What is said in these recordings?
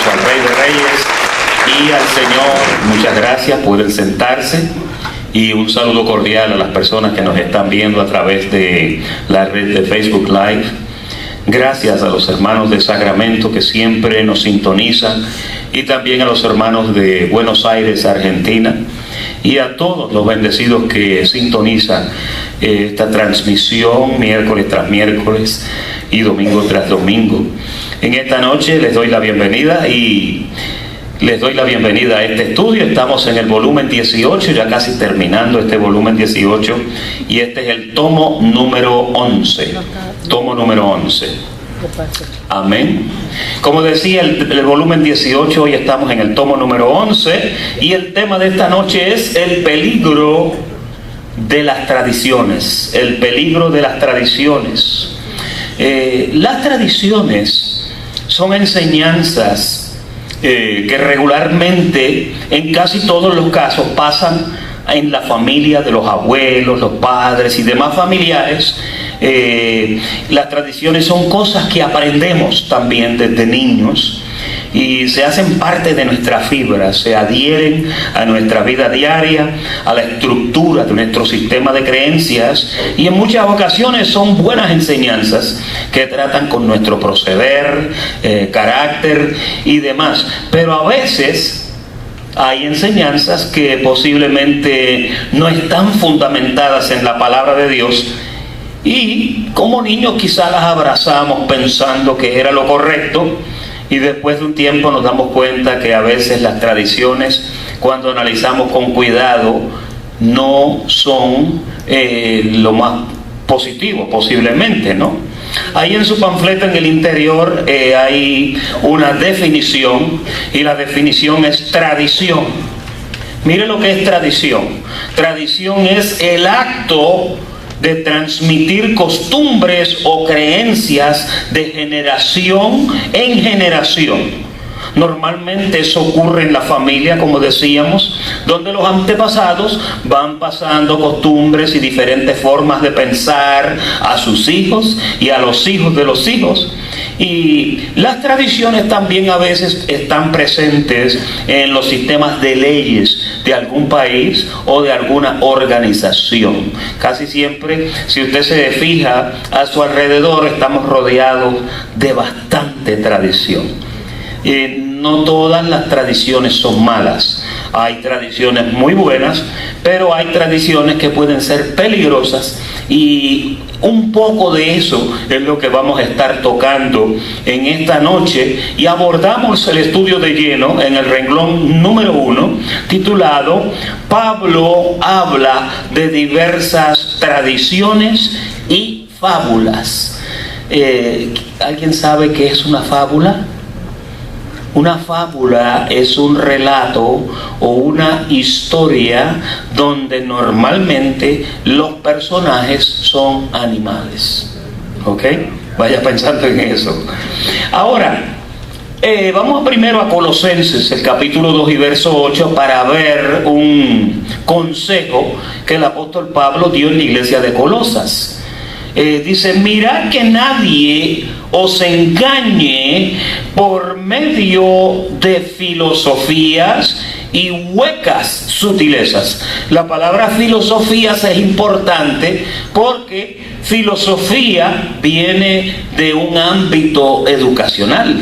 aplauso al Rey de Reyes y al Señor. Muchas gracias, pueden sentarse. Y un saludo cordial a las personas que nos están viendo a través de la red de Facebook Live. Gracias a los hermanos de Sacramento que siempre nos sintonizan, y también a los hermanos de Buenos Aires, Argentina, y a todos los bendecidos que sintonizan esta transmisión miércoles tras miércoles y domingo tras domingo. En esta noche les doy la bienvenida a este estudio. Estamos en el volumen 18, ya casi terminando este volumen 18, y este es el tomo número 11. Tomo número 11. Amén. Como decía, el volumen 18, hoy estamos en el tomo número 11, y el tema de esta noche es el peligro de las tradiciones. El peligro de las tradiciones. Las tradiciones son enseñanzas que regularmente, en casi todos los casos, pasan en la familia de los abuelos, los padres y demás familiares. Las tradiciones son cosas que aprendemos también desde niños y se hacen parte de nuestra fibra, se adhieren a nuestra vida diaria, a la estructura de nuestro sistema de creencias, y en muchas ocasiones son buenas enseñanzas que tratan con nuestro proceder, carácter y demás. Pero a veces hay enseñanzas que posiblemente no están fundamentadas en la palabra de Dios, y como niños quizás las abrazamos pensando que era lo correcto, y después de un tiempo nos damos cuenta que a veces las tradiciones, cuando analizamos con cuidado, no son lo más positivo posiblemente, ¿no? Ahí en su panfleto en el interior hay una definición, y la definición es tradición. Mire lo que es tradición. Tradición es el acto de transmitir costumbres o creencias de generación en generación. Normalmente eso ocurre en la familia, como decíamos, donde los antepasados van pasando costumbres y diferentes formas de pensar a sus hijos y a los hijos de los hijos. Y las tradiciones también a veces están presentes en los sistemas de leyes de algún país o de alguna organización. Casi siempre, si usted se fija a su alrededor, estamos rodeados de bastante tradición. No todas las tradiciones son malas. Hay tradiciones muy buenas, pero hay tradiciones que pueden ser peligrosas, y un poco de eso es lo que vamos a estar tocando en esta noche. Y abordamos el estudio de lleno en el renglón número 1, titulado Pablo habla de diversas tradiciones y fábulas. ¿Alguien sabe qué es una fábula? Una fábula es un relato o una historia donde normalmente los personajes son animales. ¿Ok? Vaya pensando en eso. Ahora, vamos primero a Colosenses, el capítulo 2 y verso 8, para ver un consejo que el apóstol Pablo dio en la iglesia de Colosas. Dice: mirad que nadie os engañe por medio de filosofías y huecas sutilezas. La palabra filosofías es importante porque filosofía viene de un ámbito educacional.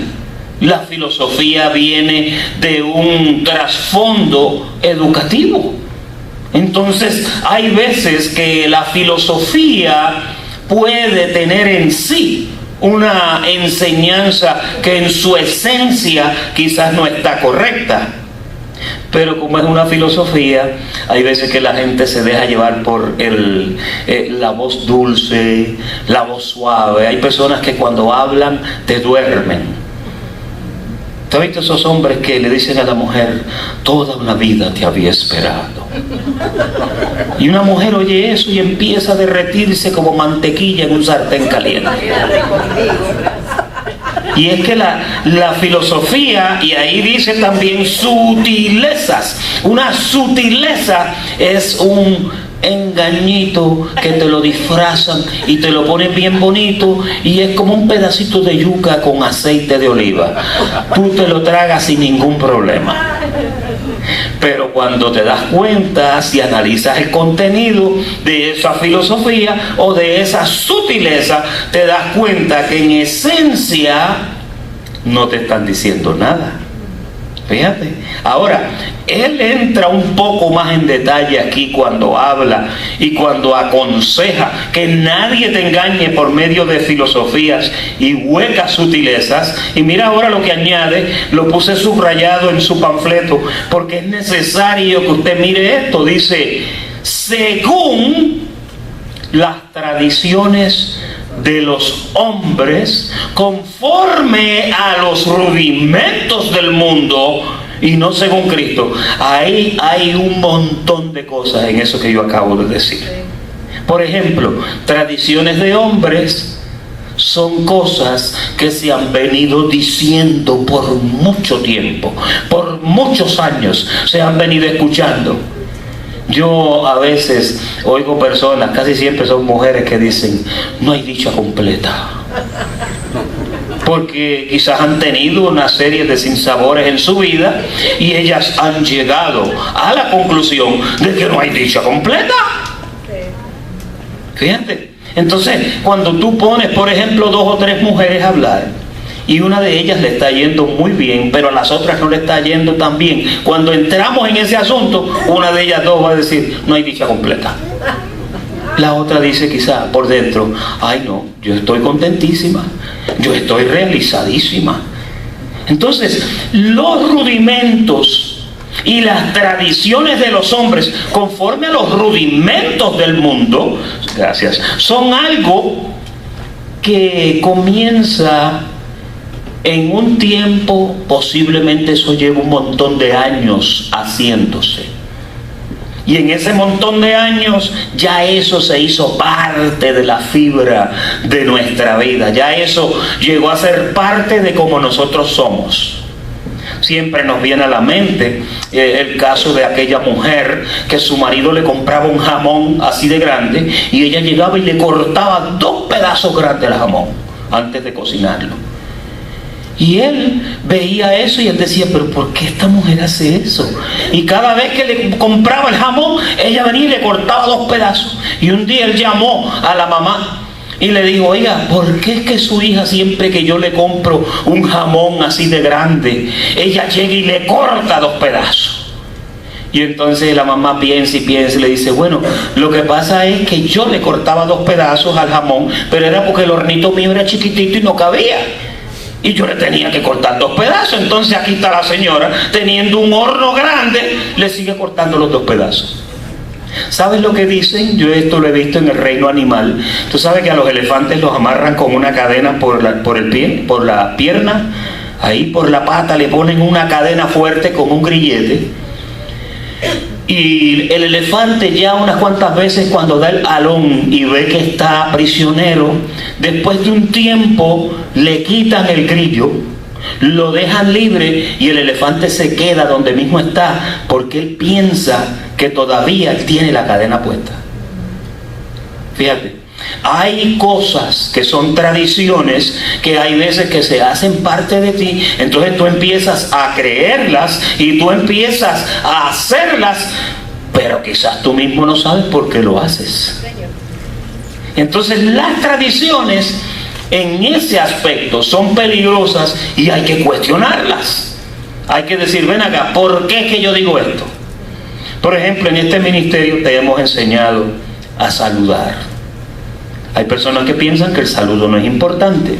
La filosofía viene de un trasfondo educativo. Entonces hay veces que la filosofía puede tener en sí una enseñanza que en su esencia quizás no está correcta, pero como es una filosofía, hay veces que la gente se deja llevar por la voz dulce, la voz suave. Hay personas que cuando hablan te duermen. ¿Te has visto esos hombres que le dicen a la mujer: toda una vida te había esperado? Y una mujer oye eso y empieza a derretirse como mantequilla en un sartén caliente. Y es que la filosofía, y ahí dice también sutilezas. Una sutileza es un engañito que te lo disfrazan y te lo ponen bien bonito y es como un pedacito de yuca con aceite de oliva. Tú te lo tragas sin ningún problema. Pero cuando te das cuenta, si analizas el contenido de esa filosofía o de esa sutileza, te das cuenta que en esencia no te están diciendo nada. Fíjate. Ahora, él entra un poco más en detalle aquí cuando habla y cuando aconseja que nadie te engañe por medio de filosofías y huecas sutilezas. Y mira ahora lo que añade, lo puse subrayado en su panfleto, porque es necesario que usted mire esto. Dice, según las tradiciones de los hombres, conforme a los rudimentos del mundo y no según Cristo. Ahí hay un montón de cosas en eso que yo acabo de decir. Por ejemplo, tradiciones de hombres son cosas que se han venido diciendo por mucho tiempo, por muchos años se han venido escuchando. Yo a veces oigo personas, casi siempre son mujeres, que dicen, no hay dicha completa. Porque quizás han tenido una serie de sinsabores en su vida y ellas han llegado a la conclusión de que no hay dicha completa. Fíjate. Entonces, cuando tú pones, por ejemplo, 2 o 3 mujeres a hablar, y una de ellas le está yendo muy bien, pero a las otras no le está yendo tan bien, cuando entramos en ese asunto, una de ellas 2 va a decir, no hay dicha completa. La otra dice quizá por dentro, ay no, yo estoy contentísima, yo estoy realizadísima. Entonces, los rudimentos y las tradiciones de los hombres, conforme a los rudimentos del mundo, gracias, son algo que comienza en un tiempo, posiblemente eso lleva un montón de años haciéndose. Y en ese montón de años ya eso se hizo parte de la fibra de nuestra vida. Ya eso llegó a ser parte de cómo nosotros somos. Siempre nos viene a la mente el caso de aquella mujer que su marido le compraba un jamón así de grande y ella llegaba y le cortaba 2 pedazos grandes de jamón antes de cocinarlo. Y él veía eso y él decía, pero ¿por qué esta mujer hace eso? Y cada vez que le compraba el jamón, ella venía y le cortaba 2 pedazos. Y un día él llamó a la mamá y le dijo, oiga, ¿por qué es que su hija siempre que yo le compro un jamón así de grande, ella llega y le corta 2 pedazos? Y entonces la mamá piensa y piensa y le dice, bueno, lo que pasa es que yo le cortaba 2 pedazos al jamón, pero era porque el hornito mío era chiquitito y no cabía. Y yo le tenía que cortar 2 pedazos. Entonces aquí está la señora, teniendo un horno grande, le sigue cortando los 2 pedazos. ¿Sabes lo que dicen? Yo esto lo he visto en el reino animal. Tú sabes que a los elefantes los amarran con una cadena por el pie, por la pierna. Ahí por la pata le ponen una cadena fuerte con un grillete. Y el elefante ya unas cuantas veces cuando da el alón y ve que está prisionero, después de un tiempo le quitan el grillo, lo dejan libre y el elefante se queda donde mismo está porque él piensa que todavía tiene la cadena puesta. Fíjate, hay cosas que son tradiciones que hay veces que se hacen parte de ti, entonces tú empiezas a creerlas y tú empiezas a hacerlas, pero quizás tú mismo no sabes por qué lo haces. Entonces las tradiciones en ese aspecto son peligrosas y hay que cuestionarlas. Hay que decir, ven acá, ¿por qué es que yo digo esto? Por ejemplo, en este ministerio te hemos enseñado a saludar. Hay personas que piensan que el saludo no es importante.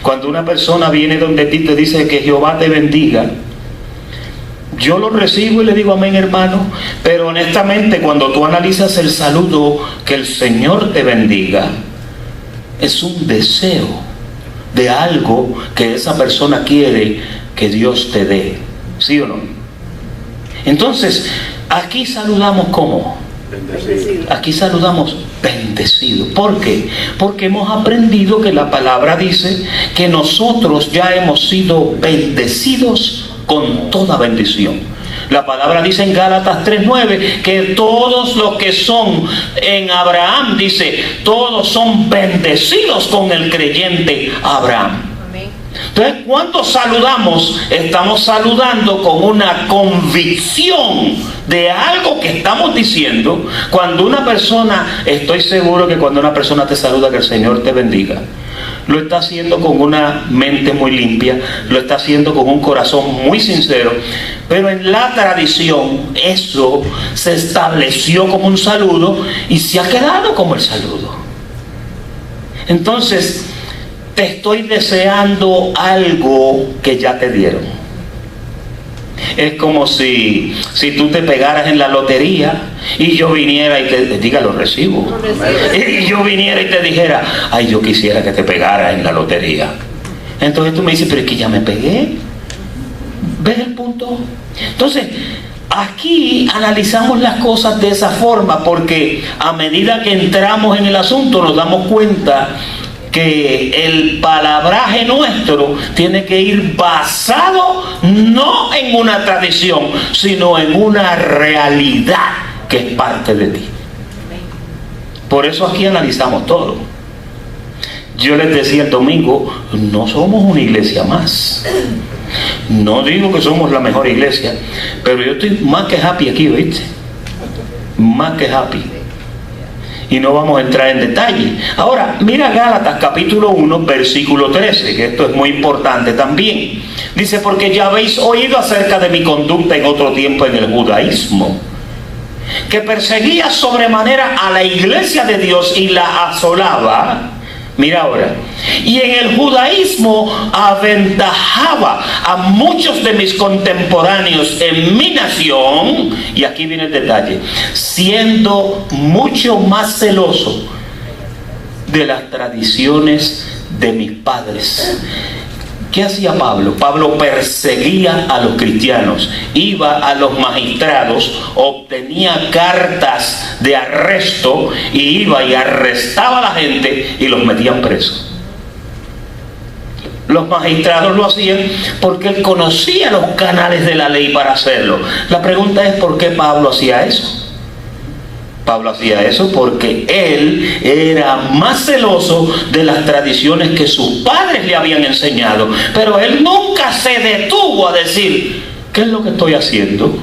Cuando una persona viene donde ti te dice que Jehová te bendiga, yo lo recibo y le digo amén, hermano, pero honestamente cuando tú analizas el saludo, que el Señor te bendiga, es un deseo de algo que esa persona quiere que Dios te dé, ¿sí o no? Entonces, aquí saludamos ¿cómo? Bendecido. Aquí saludamos bendecido. ¿Por qué? Porque hemos aprendido que la palabra dice que nosotros ya hemos sido bendecidos con toda bendición. La palabra dice en Gálatas 3:9 que todos los que son en Abraham, dice, todos son bendecidos con el creyente Abraham. Entonces, cuando saludamos, estamos saludando con una convicción de algo que estamos diciendo. Cuando una persona, estoy seguro que cuando una persona te saluda, que el Señor te bendiga, lo está haciendo con una mente muy limpia, lo está haciendo con un corazón muy sincero, pero en la tradición eso se estableció como un saludo y se ha quedado como el saludo. Entonces, te estoy deseando algo que ya te dieron. Es como si tú te pegaras en la lotería y yo viniera y te diga, lo recibo. Y yo viniera y te dijera, ay, yo quisiera que te pegaras en la lotería. Entonces tú me dices, pero es que ya me pegué. ¿Ves el punto? Entonces, aquí analizamos las cosas de esa forma, porque a medida que entramos en el asunto nos damos cuenta que el palabraje nuestro tiene que ir basado no en una tradición, sino en una realidad que es parte de ti. Por eso aquí analizamos todo. Yo les decía el domingo, no somos una iglesia más. No digo que somos la mejor iglesia, pero yo estoy más que happy aquí, ¿viste? Más que happy. Y no vamos a entrar en detalle. Ahora, mira Gálatas capítulo 1, versículo 13, que esto es muy importante también. Dice, porque ya habéis oído acerca de mi conducta en otro tiempo en el judaísmo, que perseguía sobremanera a la iglesia de Dios y la asolaba. Mira ahora, y en el judaísmo aventajaba a muchos de mis contemporáneos en mi nación, y aquí viene el detalle, siendo mucho más celoso de las tradiciones de mis padres. ¿Qué hacía Pablo? Pablo perseguía a los cristianos, iba a los magistrados, obtenía cartas de arresto y iba y arrestaba a la gente y los metían presos. Los magistrados lo hacían porque él conocía los canales de la ley para hacerlo. La pregunta es, ¿por qué Pablo hacía eso? Pablo hacía eso porque él era más celoso de las tradiciones que sus padres le habían enseñado, pero él nunca se detuvo a decir, ¿qué es lo que estoy haciendo?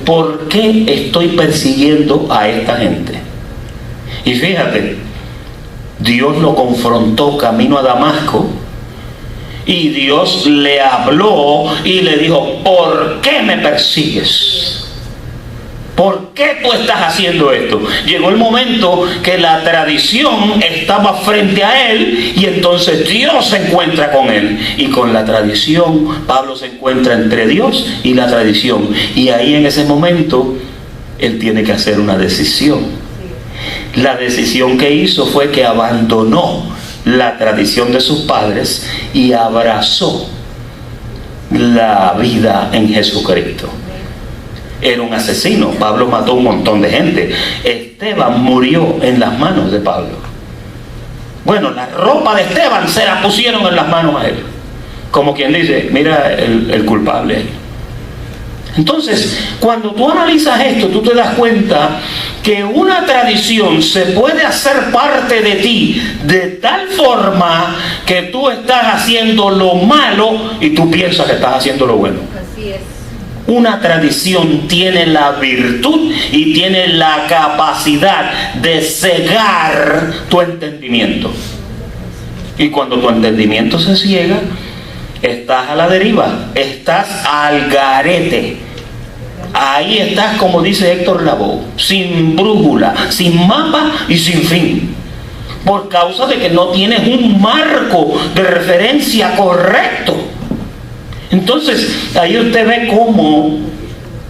¿Por qué estoy persiguiendo a esta gente? Y fíjate, Dios lo confrontó camino a Damasco y Dios le habló y le dijo, ¿por qué me persigues? ¿Por qué tú estás haciendo esto? Llegó el momento que la tradición estaba frente a él y entonces Dios se encuentra con él. Y con la tradición, Pablo se encuentra entre Dios y la tradición. Y ahí en ese momento, él tiene que hacer una decisión. La decisión que hizo fue que abandonó la tradición de sus padres y abrazó la vida en Jesucristo. Era un asesino. Pablo mató un montón de gente. Esteban murió en las manos de Pablo. Bueno, la ropa de Esteban se la pusieron en las manos a él. Como quien dice, mira el culpable. Entonces, cuando tú analizas esto, tú te das cuenta que una tradición se puede hacer parte de ti de tal forma que tú estás haciendo lo malo y tú piensas que estás haciendo lo bueno. Así es. Una tradición tiene la virtud y tiene la capacidad de cegar tu entendimiento. Y cuando tu entendimiento se ciega, estás a la deriva, estás al garete. Ahí estás, como dice Héctor Lavoe, sin brújula, sin mapa y sin fin. Por causa de que no tienes un marco de referencia correcto. Entonces, ahí usted ve cómo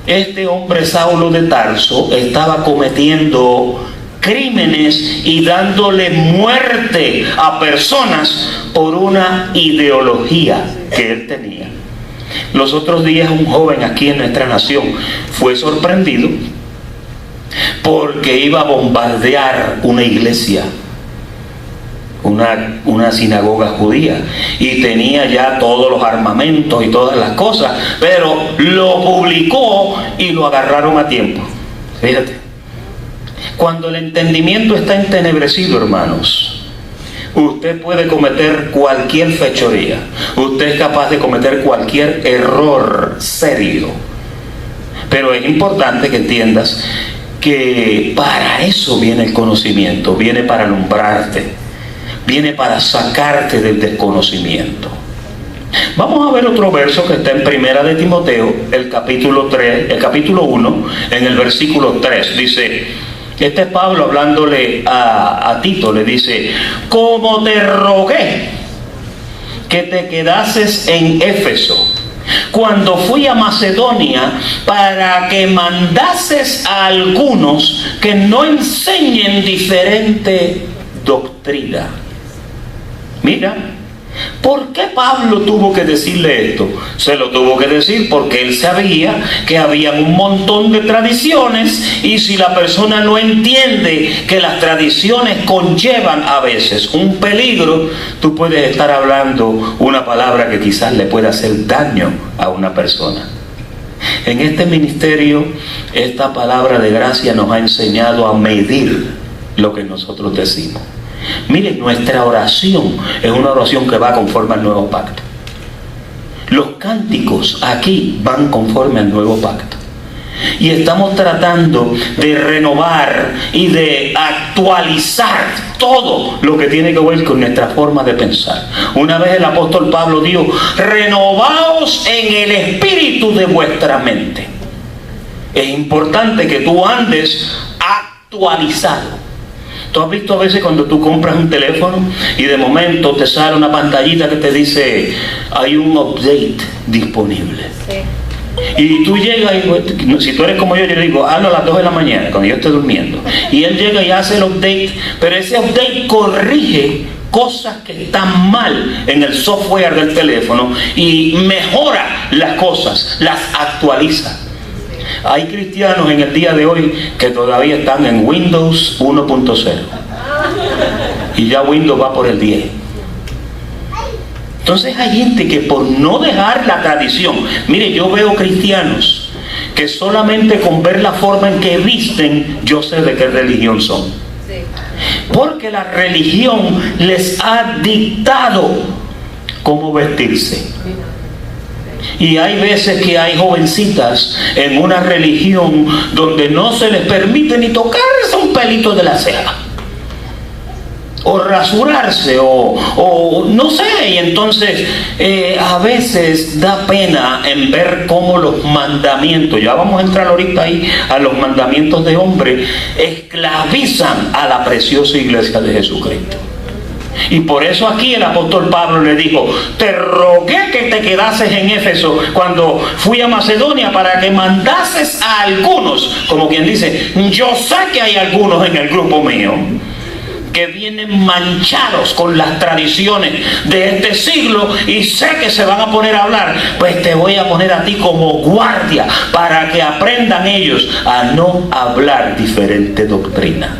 este hombre Saulo de Tarso estaba cometiendo crímenes y dándole muerte a personas por una ideología que él tenía. Los otros días un joven aquí en nuestra nación fue sorprendido porque iba a bombardear una iglesia. una sinagoga judía, y tenía ya todos los armamentos y todas las cosas, pero lo publicó y lo agarraron a tiempo. Fíjate, cuando el entendimiento está entenebrecido, hermanos, usted puede cometer cualquier fechoría, usted es capaz de cometer cualquier error serio, pero es importante que entiendas que para eso viene el conocimiento, viene para alumbrarte, viene para sacarte del desconocimiento. Vamos a ver otro verso que está en Primera de Timoteo, el capítulo 1, en el versículo 3. Dice, este es Pablo hablándole a Tito, le dice: como te rogué que te quedases en Éfeso cuando fui a Macedonia, para que mandases a algunos que no enseñen diferente doctrina. Mira, ¿por qué Pablo tuvo que decirle esto? Se lo tuvo que decir porque él sabía que había un montón de tradiciones, y si la persona no entiende que las tradiciones conllevan a veces un peligro, tú puedes estar hablando una palabra que quizás le pueda hacer daño a una persona. En este ministerio, esta palabra de gracia nos ha enseñado a medir lo que nosotros decimos. Miren, nuestra oración es una oración que va conforme al nuevo pacto. Los cánticos aquí van conforme al nuevo pacto. Y estamos tratando de renovar y de actualizar todo lo que tiene que ver con nuestra forma de pensar. Una vez el apóstol Pablo dijo: renovaos en el espíritu de vuestra mente. Es importante que tú andes actualizado. ¿Tú has visto a veces cuando tú compras un teléfono y de momento te sale una pantallita que te dice hay un update disponible? Sí. Y tú llegas y, si tú eres como yo le digo, hazlo a las 2 de la mañana cuando yo esté durmiendo, y él llega y hace el update, pero ese update corrige cosas que están mal en el software del teléfono y mejora las cosas, las actualiza. Hay cristianos en el día de hoy que todavía están en Windows 1.0 y ya Windows va por el 10. Entonces hay gente que por no dejar la tradición, mire, yo veo cristianos que solamente con ver la forma en que visten, yo sé de qué religión son. Porque la religión les ha dictado cómo vestirse. Y hay veces que hay jovencitas en una religión donde no se les permite ni tocarse un pelito de la ceja, o rasurarse, o no sé. Y entonces a veces da pena en ver cómo los mandamientos, ya vamos a entrar ahorita ahí a los mandamientos de hombre, esclavizan a la preciosa iglesia de Jesucristo. Y por eso aquí el apóstol Pablo le dijo: te rogué que te quedases en Éfeso cuando fui a Macedonia, para que mandases a algunos, como quien dice, yo sé que hay algunos en el grupo mío que vienen manchados con las tradiciones de este siglo, y sé que se van a poner a hablar, pues te voy a poner a ti como guardia para que aprendan ellos a no hablar diferente doctrina.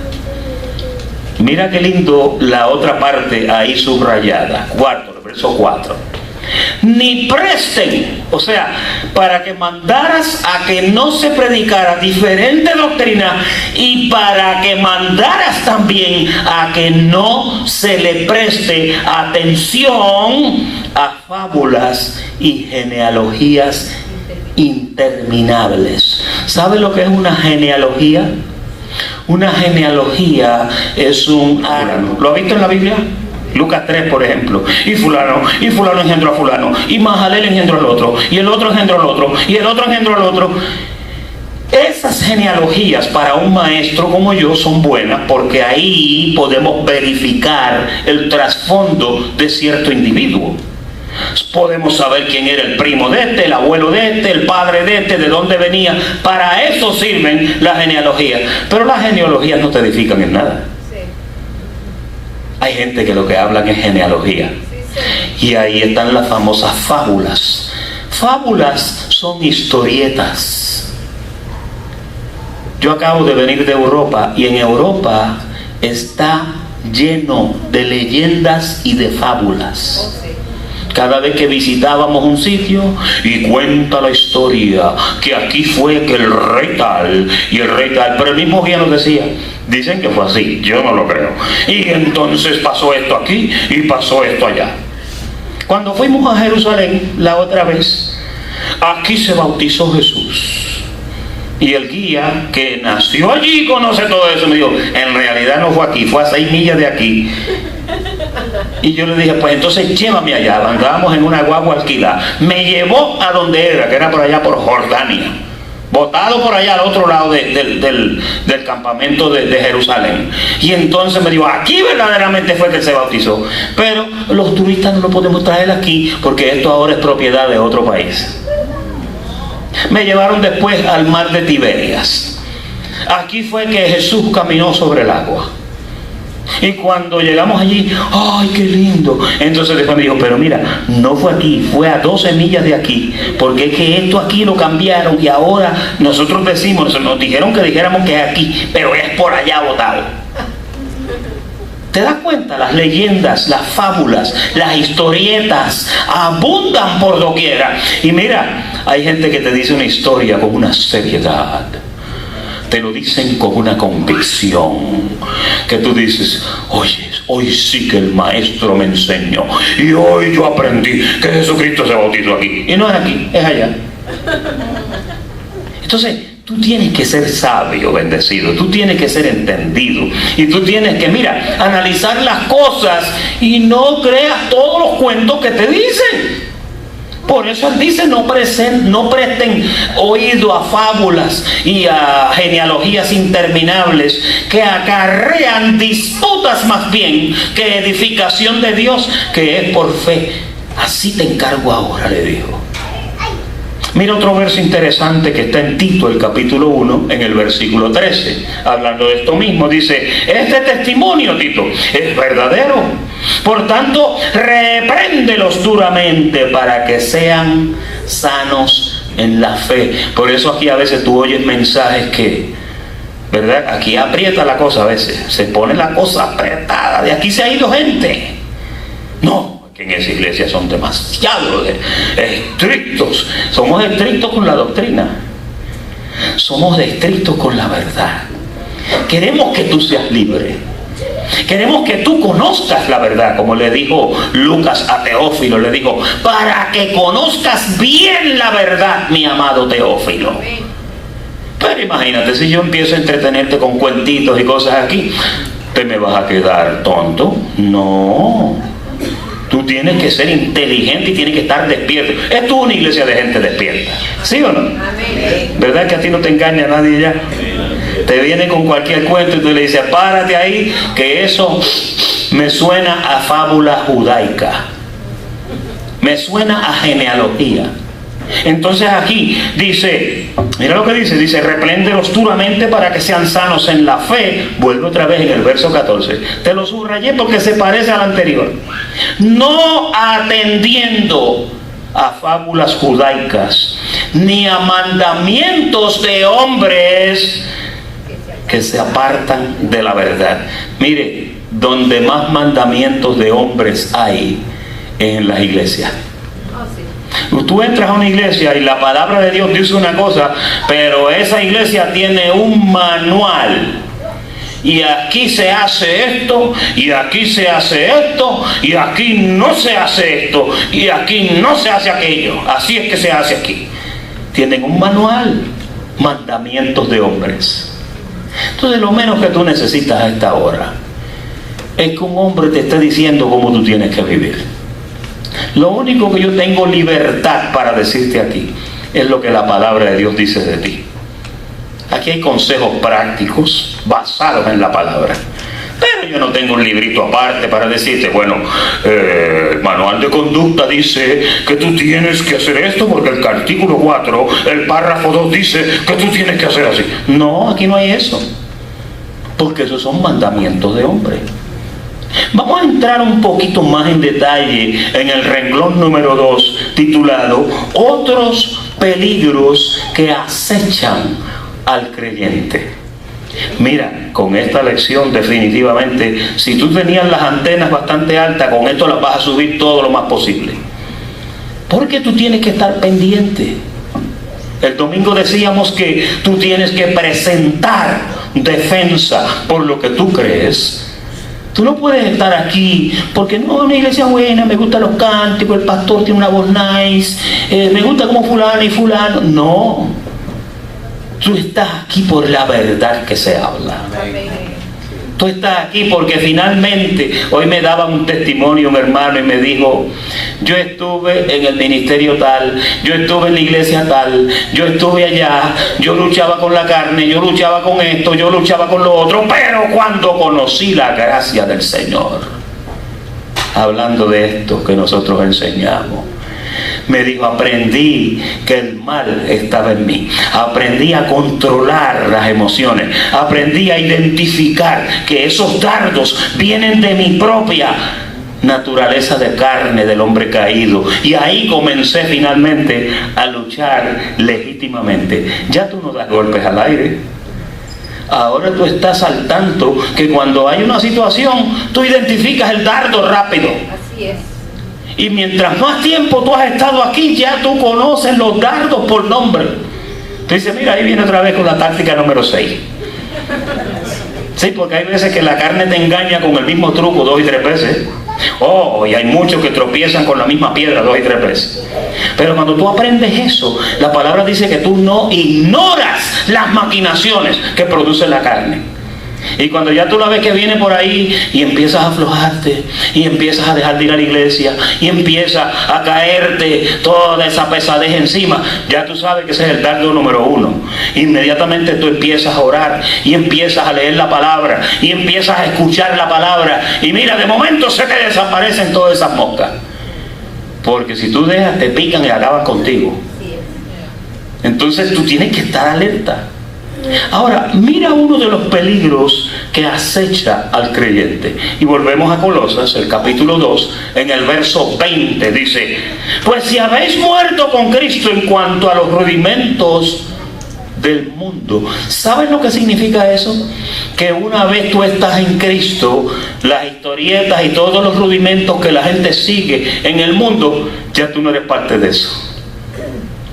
Mira qué lindo la otra parte ahí subrayada, verso 4. Ni presten, o sea, para que mandaras a que no se predicara diferente doctrina, y para que mandaras también a que no se le preste atención a fábulas y genealogías interminables. ¿Sabe lo que es una genealogía? Una genealogía es un árbol. ¿Lo ha visto en la Biblia? Lucas 3, por ejemplo. Y fulano engendró a fulano, y Mahalaleel engendró al otro, y el otro engendró al otro, y el otro engendró al otro. Esas genealogías para un maestro como yo son buenas, porque ahí podemos verificar el trasfondo de cierto individuo. Podemos saber quién era el primo de este, el abuelo de este, el padre de este, de dónde venía. Para eso sirven las genealogías. Pero las genealogías no te edifican en nada. Hay gente que lo que hablan es genealogía. Y ahí están las famosas fábulas. Fábulas son historietas. Yo acabo de venir de Europa, y en Europa está lleno de leyendas y de fábulas. Cada vez que visitábamos un sitio, y cuenta la historia que aquí fue que el rey tal y el rey tal, pero el mismo guía nos decía, dicen que fue así, yo no lo creo, y entonces pasó esto aquí y pasó esto allá. Cuando fuimos a Jerusalén la otra vez, aquí se bautizó Jesús. Y el guía que nació allí conoce todo eso. Me dijo, en realidad no fue aquí, fue a 6 millas de aquí. Y yo le dije, pues entonces llévame allá. Andábamos en una guagua alquilada. Me llevó a donde era, que era por allá por Jordania, botado por allá al otro lado del campamento de Jerusalén. Y entonces me dijo, aquí verdaderamente fue que se bautizó. Pero los turistas no lo podemos traer aquí porque esto ahora es propiedad de otro país. Me llevaron después al mar de Tiberias. Aquí fue que Jesús caminó sobre el agua. Y cuando llegamos allí, ¡ay, qué lindo! Entonces después me dijo, pero mira, no fue aquí, fue a 12 millas de aquí, porque es que esto aquí lo cambiaron y ahora nosotros decimos, nos dijeron que dijéramos que es aquí, pero es por allá botado. ¿Te das cuenta? Las leyendas, las fábulas, las historietas abundan por doquiera. Y mira, hay gente que te dice una historia con una seriedad. Te lo dicen con una convicción. Que tú dices, oye, hoy sí que el maestro me enseñó. Y hoy yo aprendí que Jesucristo se bautizó aquí. Y no es aquí, es allá. Entonces, tú tienes que ser sabio, bendecido. Tú tienes que ser entendido. Y tú tienes que, mira, analizar las cosas y no creas todos los cuentos que te dicen. Por eso él dice, no presten oído a fábulas y a genealogías interminables que acarrean disputas más bien que edificación de Dios, que es por fe. Así te encargo ahora, le dijo. Mira otro verso interesante que está en Tito, el capítulo 1, en el versículo 13. Hablando de esto mismo, dice, este testimonio, Tito, es verdadero. Por tanto, repréndelos duramente para que sean sanos en la fe. Por eso aquí a veces tú oyes mensajes que, ¿verdad? Aquí aprieta la cosa a veces. Se pone la cosa apretada. De aquí se ha ido gente. No. En esa iglesia son demasiado estrictos. Somos estrictos con la doctrina. Somos estrictos con la verdad. Queremos que tú seas libre. Queremos que tú conozcas la verdad, como le dijo Lucas a Teófilo. Le dijo, para que conozcas bien la verdad, mi amado Teófilo. Pero imagínate, si yo empiezo a entretenerte con cuentitos y cosas aquí, ¿te me vas a quedar tonto? No. Tú tienes que ser inteligente y tienes que estar despierto. Esto es una iglesia de gente despierta. ¿Sí o no? Amén. ¿Verdad que a ti no te engaña nadie ya? Te viene con cualquier cuento y tú le dices, párate ahí, que eso me suena a fábula judaica. Me suena a genealogía. Entonces aquí dice, mira lo que dice, repréndelos duramente para que sean sanos en la fe. Vuelve otra vez en el verso 14. Te lo subrayé porque se parece al anterior. No atendiendo a fábulas judaicas, ni a mandamientos de hombres que se apartan de la verdad. Mire, donde más mandamientos de hombres hay es en las iglesias. Tú entras a una iglesia y la palabra de Dios dice una cosa, pero esa iglesia tiene un manual. Y aquí se hace esto, y aquí se hace esto, y aquí no se hace esto, y aquí no se hace aquello. Así es que se hace aquí. Tienen un manual, mandamientos de hombres. Entonces lo menos que tú necesitas a esta hora es que un hombre te esté diciendo cómo tú tienes que vivir. Lo único que yo tengo libertad para decirte aquí es lo que la palabra de Dios dice de ti. Aquí hay consejos prácticos basados en la palabra. Pero yo no tengo un librito aparte para decirte, bueno, el manual de conducta dice que tú tienes que hacer esto porque el artículo 4, el párrafo 2 dice que tú tienes que hacer así. No, aquí no hay eso. Porque esos son mandamientos de hombre. Vamos a entrar un poquito más en detalle en el renglón número 2, titulado Otros peligros que acechan al creyente. Mira, con esta lección definitivamente, si tú tenías las antenas bastante altas, con esto las vas a subir todo lo más posible. Porque tú tienes que estar pendiente. El domingo decíamos que tú tienes que presentar defensa por lo que tú crees. Tú no puedes estar aquí porque no, una iglesia buena, me gustan los cánticos, el pastor tiene una voz nice, me gusta como fulano y fulano. No, tú estás aquí por la verdad que se habla. Tú estás aquí porque finalmente, hoy me daba un testimonio un hermano y me dijo, yo estuve en el ministerio tal, yo estuve en la iglesia tal, yo estuve allá, yo luchaba con la carne, yo luchaba con esto, yo luchaba con lo otro, pero cuando conocí la gracia del Señor, hablando de esto que nosotros enseñamos, me dijo, aprendí que el mal estaba en mí, aprendí a controlar las emociones, aprendí a identificar que esos dardos vienen de mi propia naturaleza de carne del hombre caído, y ahí comencé finalmente a luchar legítimamente. Ya tú no das golpes al aire. Ahora tú estás al tanto que cuando hay una situación, tú identificas el dardo rápido. Así es. Y mientras más tiempo tú has estado aquí, ya tú conoces los dardos por nombre. Tú dices, mira, ahí viene otra vez con la táctica número 6. Sí, porque hay veces que la carne te engaña con el mismo truco 2 y 3 veces. Oh, y hay muchos que tropiezan con la misma piedra 2 y 3 veces. Pero cuando tú aprendes eso, la palabra dice que tú no ignoras las maquinaciones que produce la carne. Y cuando ya tú la ves que viene por ahí y empiezas a aflojarte y empiezas a dejar de ir a la iglesia y empieza a caerte toda esa pesadez encima, ya tú sabes que ese es el dardo número 1. Inmediatamente tú empiezas a orar y empiezas a leer la palabra y empiezas a escuchar la palabra, y mira, de momento se te desaparecen todas esas moscas, porque si tú dejas te pican y acaban contigo. Entonces tú tienes que estar alerta. Ahora, mira uno de los peligros que acecha al creyente. Y volvemos a Colosas, el capítulo 2, en el verso 20, dice: pues si habéis muerto con Cristo en cuanto a los rudimentos del mundo. ¿Sabes lo que significa eso? Que una vez tú estás en Cristo, las historietas y todos los rudimentos que la gente sigue en el mundo, ya tú no eres parte de eso.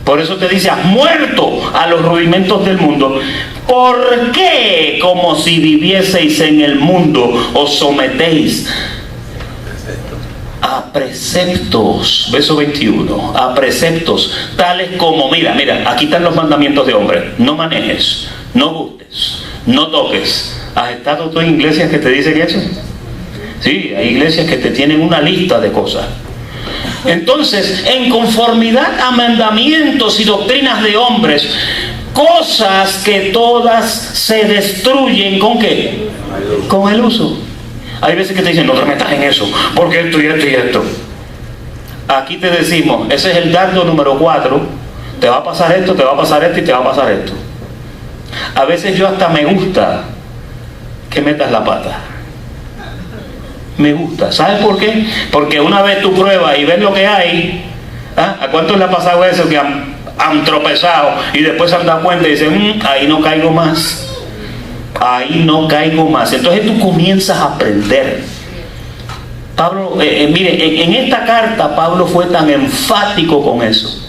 Por eso te dice, has muerto a los rudimentos del mundo. ¿Por qué, como si vivieseis en el mundo, os sometéis a preceptos? Verso 21. A preceptos tales como, mira, aquí están los mandamientos de hombre. No manejes, no gustes, no toques. ¿Has estado tú en iglesias que te dicen eso? Sí, hay iglesias que te tienen una lista de cosas. Entonces, en conformidad a mandamientos y doctrinas de hombres, cosas que todas se destruyen, ¿con qué? Con el uso. Hay veces que te dicen, no te metas en eso, porque esto y esto y esto. Aquí te decimos, ese es el dardo número 4, te va a pasar esto, te va a pasar esto y te va a pasar esto. A veces yo hasta me gusta que metas la pata. Me gusta. ¿Sabes por qué? Porque una vez tú pruebas y ves lo que hay. ¿A cuántos le ha pasado eso que han tropezado y después se han dado cuenta y dicen, ahí no caigo más? Ahí no caigo más. Entonces tú comienzas a aprender. Pablo, mire, en esta carta Pablo fue tan enfático con eso.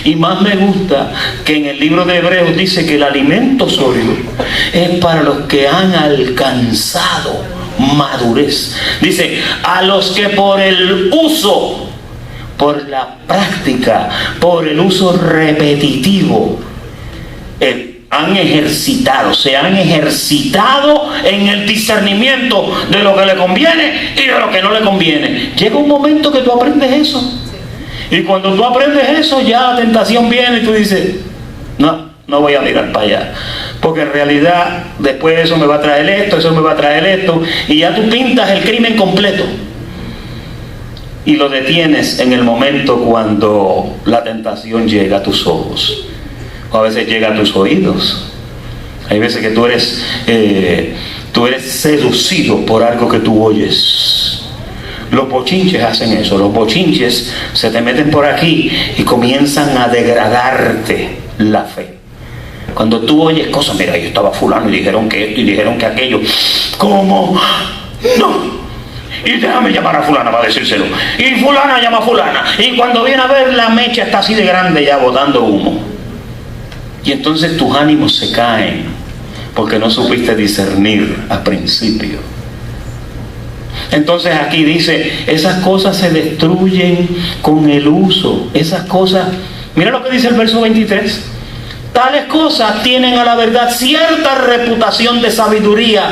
Y más me gusta que en el libro de Hebreos dice que el alimento sólido es para los que han alcanzado madurez. Dice, a los que por el uso, por la práctica, por el uso repetitivo, han ejercitado, se han ejercitado en el discernimiento de lo que le conviene y de lo que no le conviene. Llega un momento que tú aprendes eso. Y cuando tú aprendes eso, ya la tentación viene y tú dices, no voy a mirar para allá, porque en realidad después eso me va a traer esto, eso me va a traer esto, y ya tú pintas el crimen completo y lo detienes en el momento cuando la tentación llega a tus ojos, o a veces llega a tus oídos. Hay veces que tú eres seducido por algo que tú oyes. Los bochinches hacen eso. Los bochinches se te meten por aquí y comienzan a degradarte la fe. Cuando tú oyes cosas, mira, ahí estaba fulano y dijeron que esto y dijeron que aquello. ¿Cómo? No. Y déjame llamar a fulana para decírselo. Y fulana llama a fulana. Y cuando viene a ver, la mecha está así de grande ya botando humo. Y entonces tus ánimos se caen porque no supiste discernir al principio. Entonces aquí dice, esas cosas se destruyen con el uso. Esas cosas, mira lo que dice el verso 23. Tales cosas tienen a la verdad cierta reputación de sabiduría.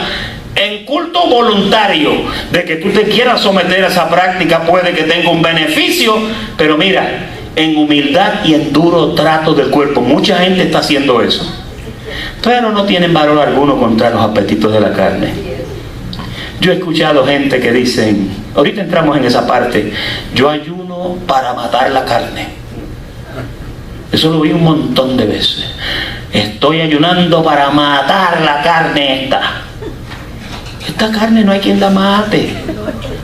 En culto voluntario, de que tú te quieras someter a esa práctica, puede que tenga un beneficio, pero mira, en humildad y en duro trato del cuerpo. Mucha gente está haciendo eso, pero no tienen valor alguno contra los apetitos de la carne. Yo he escuchado gente que dicen, ahorita entramos en esa parte, yo ayuno para matar la carne. Eso lo vi un montón de veces. Estoy ayunando para matar la carne esta. Esta carne no hay quien la mate.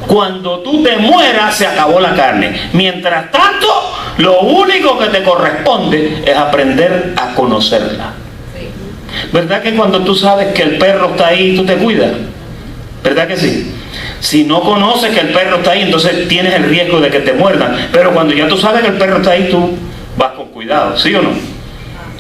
Cuando tú te mueras se acabó la carne. Mientras tanto, lo único que te corresponde es aprender a conocerla. ¿Verdad que cuando tú sabes que el perro está ahí, tú te cuidas? ¿Verdad que sí? Si no conoces que el perro está ahí, entonces tienes el riesgo de que te muerdan. Pero cuando ya tú sabes que el perro está ahí, tú vas con cuidado, ¿sí o no?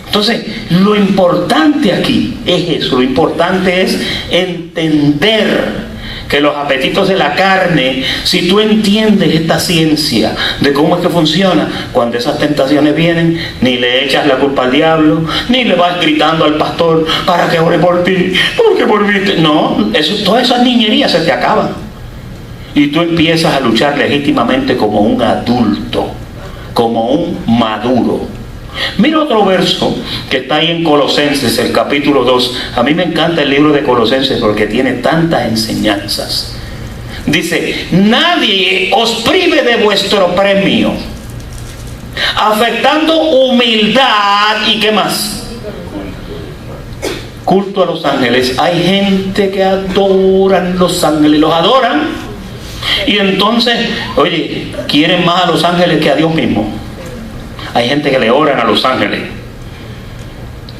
Entonces, lo importante aquí es eso. Lo importante es entender que los apetitos de la carne, si tú entiendes esta ciencia de cómo es que funciona, cuando esas tentaciones vienen, ni le echas la culpa al diablo, ni le vas gritando al pastor para que ore por ti, porque por mí. No, todas esas niñerías se te acaban. Y tú empiezas a luchar legítimamente como un adulto, como un maduro. Mira otro verso que está ahí en Colosenses, el capítulo 2. A mí me encanta el libro de Colosenses porque tiene tantas enseñanzas. Dice, nadie os prive de vuestro premio, afectando humildad y ¿qué más? Culto a los ángeles. Hay gente que adoran los ángeles, los adoran, y entonces, oye, quieren más a los ángeles que a Dios mismo. Hay gente que le oran a los ángeles.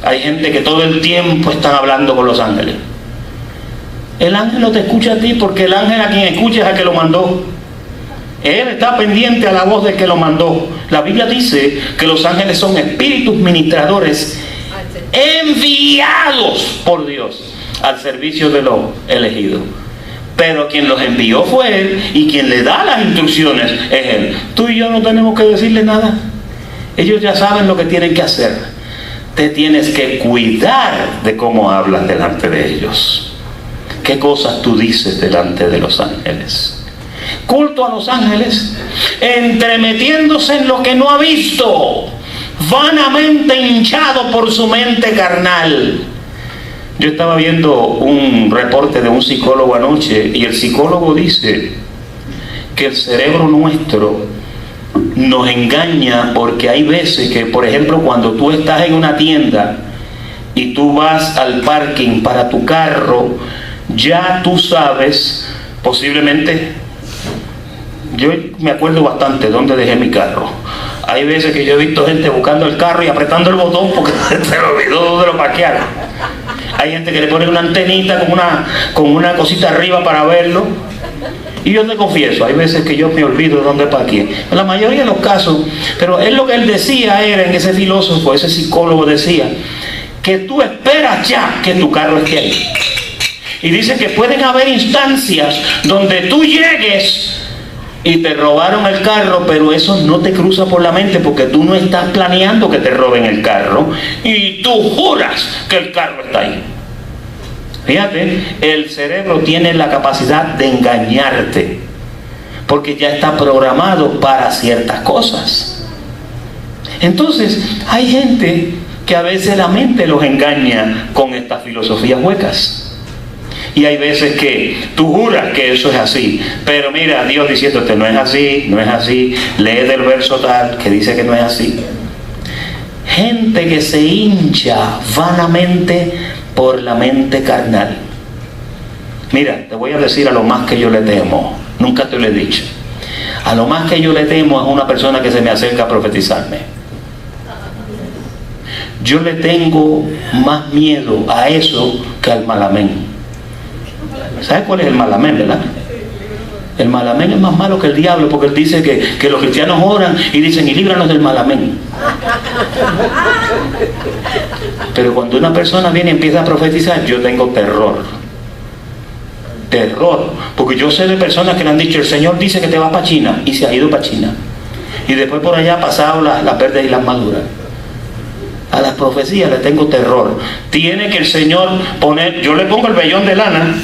Hay gente que todo el tiempo están hablando con los ángeles. El ángel no te escucha a ti porque el ángel a quien escucha es al que lo mandó. Él está pendiente a la voz del que lo mandó. La Biblia dice que los ángeles son espíritus ministradores enviados por Dios al servicio de los elegidos. Pero quien los envió fue Él, y quien le da las instrucciones es Él. Tú y yo no tenemos que decirle nada. Ellos ya saben lo que tienen que hacer. Te tienes que cuidar de cómo hablas delante de ellos. ¿Qué cosas tú dices delante de los ángeles? Culto a los ángeles, entremetiéndose en lo que no ha visto, vanamente hinchado por su mente carnal. Yo estaba viendo un reporte de un psicólogo anoche, y el psicólogo dice que el cerebro nuestro nos engaña, porque hay veces que, por ejemplo, cuando tú estás en una tienda y tú vas al parking para tu carro, ya tú sabes, posiblemente, yo me acuerdo bastante dónde dejé mi carro. Hay veces que yo he visto gente buscando el carro y apretando el botón porque se le olvidó dónde lo parquearon. Hay gente que le pone una antenita con una cosita arriba para verlo. Y yo te confieso, hay veces que yo me olvido de dónde parqué. En la mayoría de los casos, pero él lo que él decía era, en ese filósofo, ese psicólogo decía, que tú esperas ya que tu carro esté ahí. Y dice que pueden haber instancias donde tú llegues y te robaron el carro, pero eso no te cruza por la mente porque tú no estás planeando que te roben el carro y tú juras que el carro está ahí. Fíjate, el cerebro tiene la capacidad de engañarte porque ya está programado para ciertas cosas. Entonces, hay gente que a veces la mente los engaña con estas filosofías huecas. Y hay veces que tú juras que eso es así, pero mira, Dios diciéndote no es así, no es así. Lee del verso tal que dice que no es así. Gente que se hincha vanamente por la mente carnal. Mira, te voy a decir a lo más que yo le temo. Nunca te lo he dicho. A lo más que yo le temo es una persona que se me acerca a profetizarme. Yo le tengo más miedo a eso que al mal amén. ¿Sabe cuál es el mal amén, verdad? El mal amén es más malo que el diablo, porque él dice que los cristianos oran y dicen, y líbranos del mal amén. Pero cuando una persona viene y empieza a profetizar, yo tengo terror. Terror. Porque yo sé de personas que le han dicho, el Señor dice que te vas para China, y se ha ido para China. Y después por allá ha pasado las verdes y las maduras. A las profecías le tengo terror. Tiene que el Señor poner, yo le pongo el vellón de lana,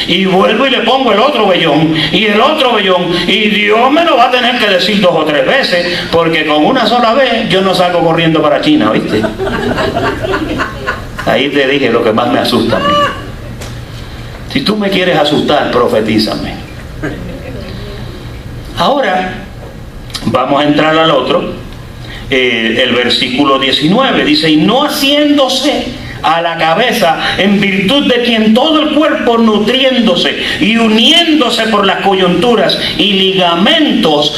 y vuelvo y le pongo el otro vellón, y el otro vellón, y Dios me lo va a tener que decir 2 o 3 veces, porque con una sola vez yo no salgo corriendo para China, ¿viste? Ahí te dije lo que más me asusta a mí. Si tú me quieres asustar, profetízame. Ahora vamos a entrar al otro, el versículo 19 dice, y no haciéndose a la cabeza, en virtud de quien todo el cuerpo, nutriéndose y uniéndose por las coyunturas y ligamentos,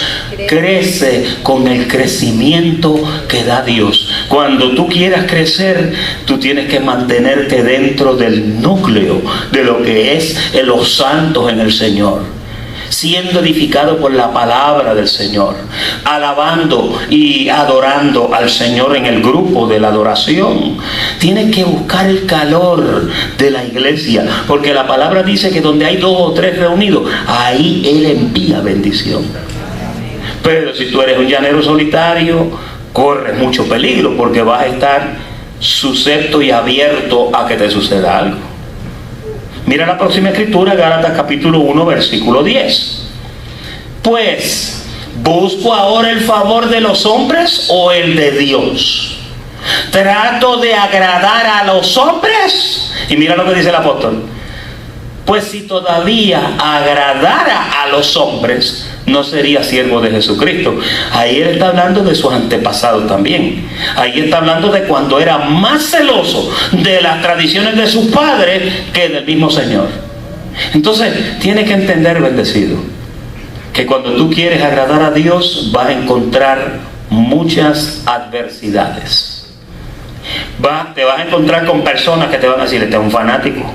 crece con el crecimiento que da Dios. Cuando tú quieras crecer, tú tienes que mantenerte dentro del núcleo de lo que es los santos en el Señor, siendo edificado por la palabra del Señor, alabando y adorando al Señor en el grupo de la adoración. Tienes que buscar el calor de la iglesia, porque la palabra dice que donde hay 2 o 3 reunidos, ahí Él envía bendición. Pero si tú eres un llanero solitario, corres mucho peligro, porque vas a estar sujeto y abierto a que te suceda algo. Mira la próxima escritura, Gálatas capítulo 1, versículo 10. Pues, ¿busco ahora el favor de los hombres o el de Dios? ¿Trato de agradar a los hombres? Y mira lo que dice el apóstol. Pues si todavía agradara a los hombres, no sería siervo de Jesucristo. Ahí él está hablando de sus antepasados también. Ahí está hablando de cuando era más celoso de las tradiciones de sus padres que del mismo Señor. Entonces, tienes que entender, bendecido, que cuando tú quieres agradar a Dios, vas a encontrar muchas adversidades. Te vas a encontrar con personas que te van a decir, este es un fanático.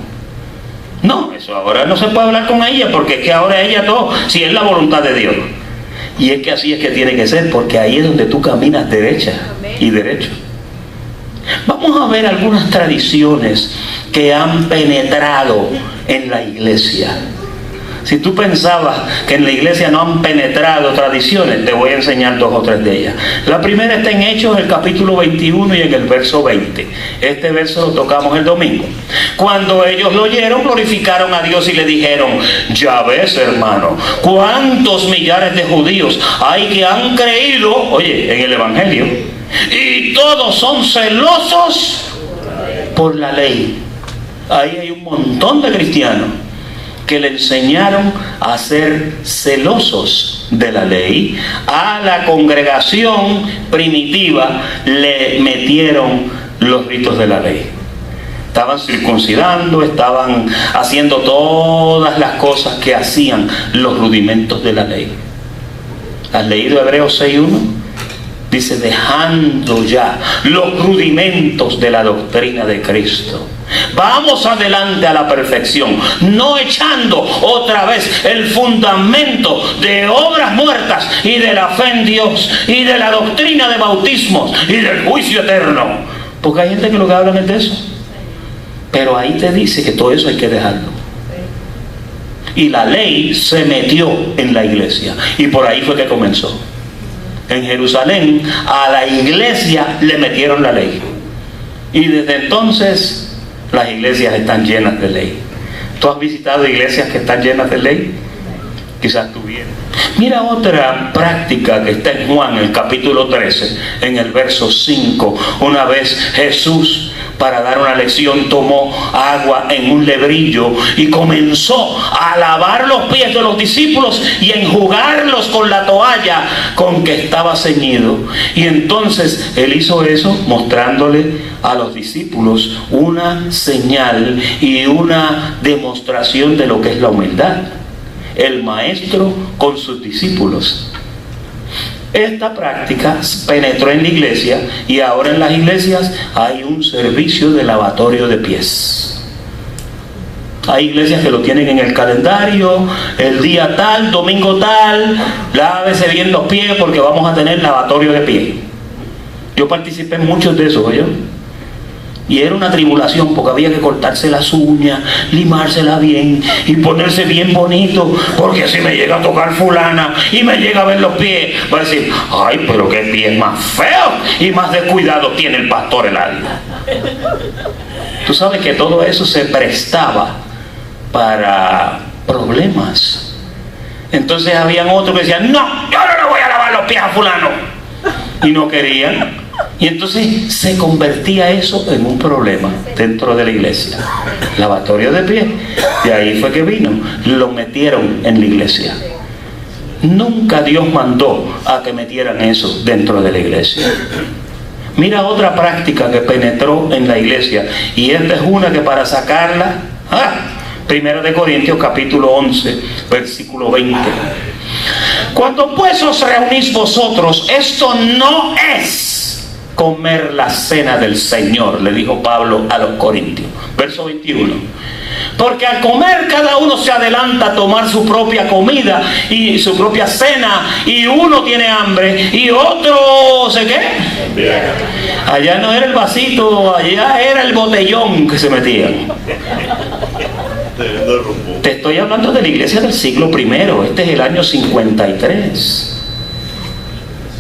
No, eso ahora no se puede hablar con ella, porque es que ahora ella todo, si es la voluntad de Dios. Y es que así es que tiene que ser, porque ahí es donde tú caminas derecha y derecho. Vamos a ver algunas tradiciones que han penetrado en la iglesia. Si tú pensabas que en la iglesia no han penetrado tradiciones, te voy a enseñar 2 o 3 de ellas. La primera está en Hechos, el capítulo 21 y en el verso 20. Este verso lo tocamos el domingo. Cuando ellos lo oyeron, glorificaron a Dios y le dijeron, ya ves, hermano, cuántos millares de judíos hay que han creído, oye, en el evangelio, y todos son celosos por la ley. Ahí hay un montón de cristianos que le enseñaron a ser celosos de la ley. A la congregación primitiva le metieron los ritos de la ley. Estaban circuncidando, estaban haciendo todas las cosas que hacían los rudimentos de la ley. ¿Has leído Hebreos 6:1? Dice, dejando ya los rudimentos de la doctrina de Cristo, vamos adelante a la perfección, no echando otra vez el fundamento de obras muertas y de la fe en Dios y de la doctrina de bautismos y del juicio eterno. Porque hay gente que lo que hablan es de eso. Pero ahí te dice que todo eso hay que dejarlo. Y la ley se metió en la iglesia. Y por ahí fue que comenzó. En Jerusalén a la iglesia le metieron la ley. Y desde entonces las iglesias están llenas de ley. ¿Tú has visitado iglesias que están llenas de ley? Quizás tú vienes. Mira otra práctica que está en Juan, el capítulo 13, en el verso 5. Una vez Jesús, para dar una lección, tomó agua en un lebrillo y comenzó a lavar los pies de los discípulos y a enjugarlos con la toalla con que estaba ceñido. Y entonces él hizo eso mostrándole a los discípulos una señal y una demostración de lo que es la humildad. El maestro con sus discípulos. Esta práctica penetró en la iglesia y ahora en las iglesias hay un servicio de lavatorio de pies. Hay iglesias que lo tienen en el calendario, el día tal, domingo tal, lávese bien los pies porque vamos a tener lavatorio de pies. Yo participé en muchos de esos, ¿oyó? Y era una tribulación porque había que cortarse las uñas, limársela bien y ponerse bien bonito, porque si me llega a tocar fulana y me llega a ver los pies, va a decir, ay, pero qué pies más feos y más descuidado tiene el pastor Eladio. Tú sabes que todo eso se prestaba para problemas. Entonces habían otros que decían, no, yo no le voy a lavar los pies a fulano, y no querían. Y entonces se convertía eso en un problema dentro de la iglesia. Lavatorio de pies. De ahí fue que vino. Lo metieron en la iglesia. Nunca Dios mandó a que metieran eso dentro de la iglesia. Mira otra práctica que penetró en la iglesia. Y esta es una que para sacarla... Primera de Corintios capítulo 11, versículo 20. Cuando pues os reunís vosotros, esto no es comer la cena del Señor, le dijo Pablo a los corintios. Verso 21. Porque al comer cada uno se adelanta a tomar su propia comida y su propia cena, y uno tiene hambre y otro ¿se qué? Allá no era el vasito, allá era el botellón que se metían. Te estoy hablando de la iglesia del siglo I. Este es el año 53.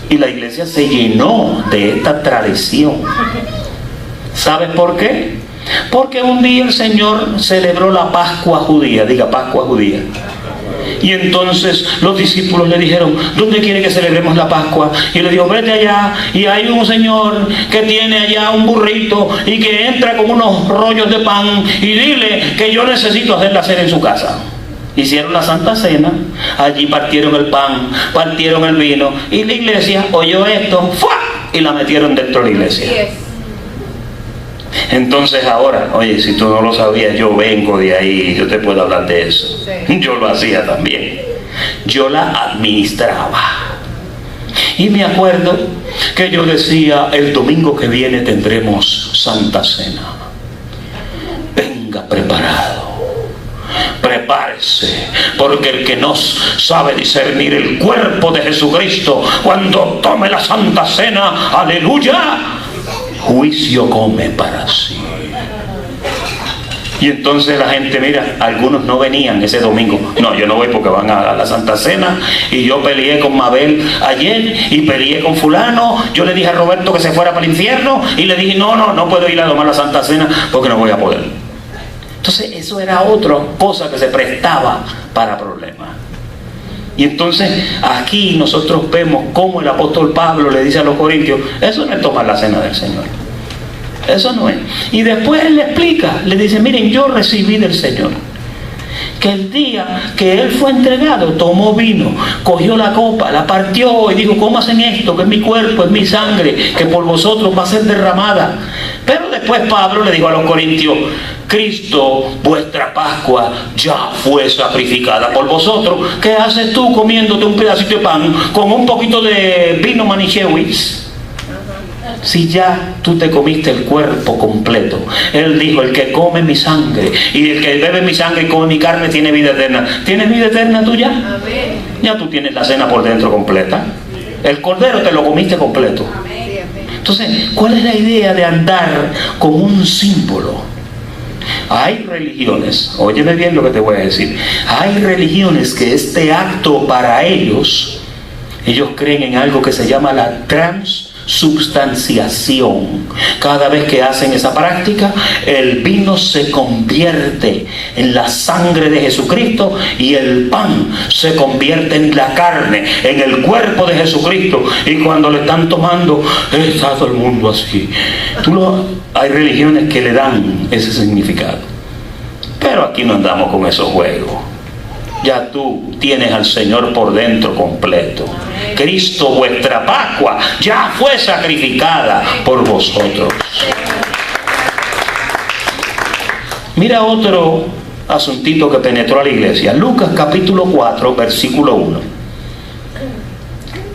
Y la iglesia se llenó de esta tradición. ¿Sabes por qué? Porque un día el Señor celebró la Pascua judía. Diga, Pascua judía. Y entonces los discípulos le dijeron, ¿dónde quiere que celebremos la Pascua? Y le dijo, vete allá, y hay un señor que tiene allá un burrito y que entra con unos rollos de pan, y dile que yo necesito hacer la cena en su casa. Hicieron la Santa Cena, allí partieron el pan, partieron el vino, y la iglesia oyó esto, ¡fua!, y la metieron dentro de la iglesia. Entonces ahora, oye, si tú no lo sabías, yo vengo de ahí, yo te puedo hablar de eso. Yo lo hacía también. Yo la administraba. Y me acuerdo que yo decía, el domingo que viene tendremos Santa Cena. Venga preparado. Prepárese, porque el que no sabe discernir el cuerpo de Jesucristo, cuando tome la Santa Cena, aleluya, juicio come para sí. Y entonces la gente, mira, algunos no venían ese domingo. No, yo no voy porque van a la Santa Cena, y yo peleé con Mabel ayer y peleé con fulano. Yo le dije a Roberto que se fuera para el infierno y le dije, no puedo ir a tomar la Santa Cena porque no voy a poder. Entonces eso era otra cosa que se prestaba para problemas. Y entonces aquí nosotros vemos cómo el apóstol Pablo le dice a los corintios, eso no es tomar la cena del Señor. Eso no es. Y después él le explica, le dice, miren, yo recibí del Señor que el día que él fue entregado, tomó vino, cogió la copa, la partió y dijo, ¿cómo hacen esto? Que es mi cuerpo, es mi sangre, que por vosotros va a ser derramada. Pero después Pablo le dijo a los corintios, Cristo, vuestra Pascua, ya fue sacrificada por vosotros. ¿Qué haces tú comiéndote un pedacito de pan con un poquito de vino manichewis? Si ya tú te comiste el cuerpo completo. Él dijo, el que come mi sangre y el que bebe mi sangre y come mi carne tiene vida eterna. ¿Tienes vida eterna tú ya? Amén. Ya tú tienes la cena por dentro completa. El cordero te lo comiste completo. Amén. Entonces, ¿cuál es la idea de andar con un símbolo? Hay religiones, óyeme bien lo que te voy a decir, hay religiones que este acto para ellos creen en algo que se llama la transubstanciación. Cada vez que hacen esa práctica, el vino se convierte en la sangre de Jesucristo y el pan se convierte en la carne, en el cuerpo de Jesucristo. Y cuando le están tomando, está todo el mundo así. Hay religiones que le dan ese significado, pero aquí no andamos con esos juegos. Ya tú tienes al Señor por dentro completo. Cristo, vuestra Pascua, ya fue sacrificada por vosotros. Mira otro asuntito que penetró a la iglesia. Lucas capítulo 4, versículo 1.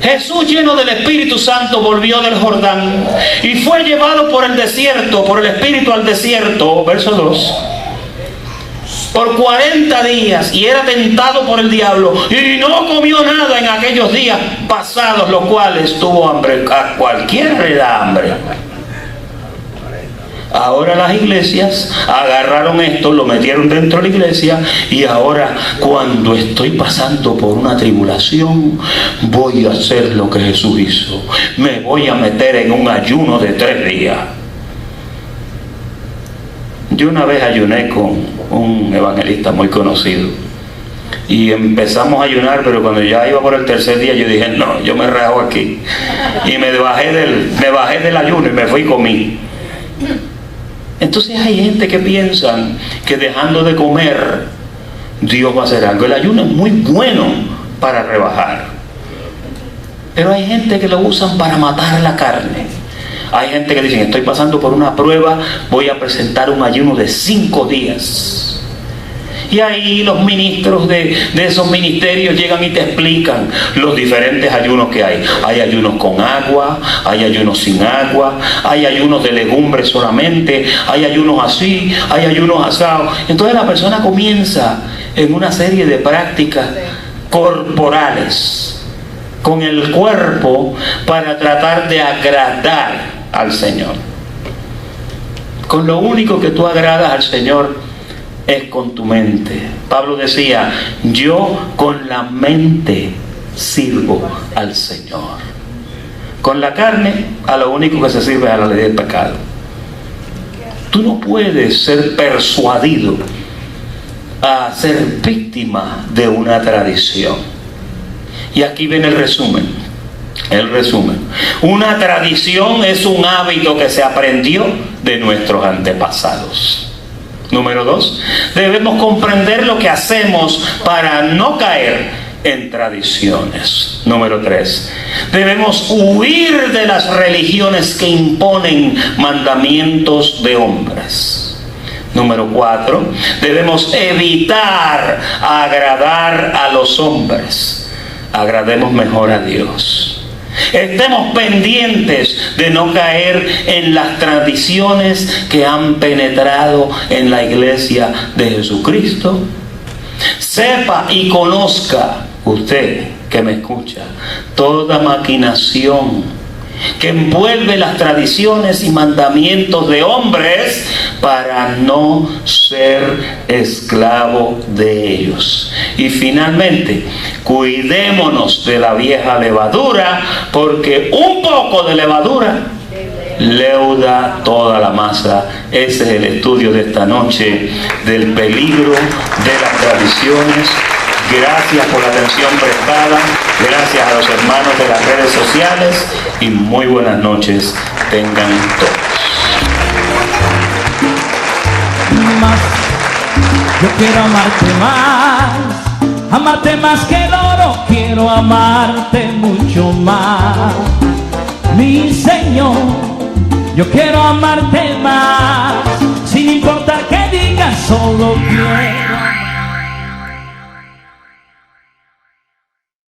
Jesús, lleno del Espíritu Santo, volvió del Jordán y fue llevado por el desierto, por el Espíritu al desierto, verso 2, por 40 días, y era tentado por el diablo, y no comió nada en aquellos días pasados, los cuales tuvo hambre. A cualquiera le da hambre. Ahora las iglesias agarraron esto, lo metieron dentro de la iglesia, y ahora cuando estoy pasando por una tribulación, voy a hacer lo que Jesús hizo. Me voy a meter en un ayuno de 3 días. Yo una vez ayuné con un evangelista muy conocido y empezamos a ayunar, pero cuando ya iba por el 3er día yo dije, no, yo me rajo aquí, y me bajé del ayuno y me fui y comí. Entonces hay gente que piensa que dejando de comer Dios va a hacer algo. El ayuno es muy bueno para rebajar, pero hay gente que lo usan para matar la carne. Hay gente que dice, estoy pasando por una prueba, voy a presentar un ayuno de 5 días. Y ahí los ministros de esos ministerios llegan y te explican los diferentes ayunos que hay. Hay ayunos con agua, hay ayunos sin agua, hay ayunos de legumbres solamente, hay ayunos así, hay ayunos asados. Entonces la persona comienza en una serie de prácticas corporales con el cuerpo para tratar de agradar al Señor. Con lo único que tú agradas al Señor es con tu mente. Pablo decía, yo con la mente sirvo al Señor. Con la carne, a lo único que se sirve es a la ley del pecado. Tú no puedes ser persuadido a ser víctima de una tradición. Y aquí viene el resumen. Una tradición es un hábito que se aprendió de nuestros antepasados. Número 2, debemos comprender lo que hacemos para no caer en tradiciones. Número 3, debemos huir de las religiones que imponen mandamientos de hombres. Número 4, debemos evitar agradar a los hombres. Agrademos mejor a Dios. Estemos pendientes de no caer en las tradiciones que han penetrado en la iglesia de Jesucristo. Sepa y conozca usted que me escucha toda maquinación que envuelve las tradiciones y mandamientos de hombres para no ser esclavo de ellos. Y finalmente, cuidémonos de la vieja levadura, porque un poco de levadura leuda toda la masa. Ese es el estudio de esta noche del peligro de las tradiciones. Gracias por la atención prestada, gracias a los hermanos de las redes sociales, y muy buenas noches tengan todos. Más, yo quiero amarte más que el oro, quiero amarte mucho más, mi Señor, yo quiero amarte más, sin importar que digas, solo quiero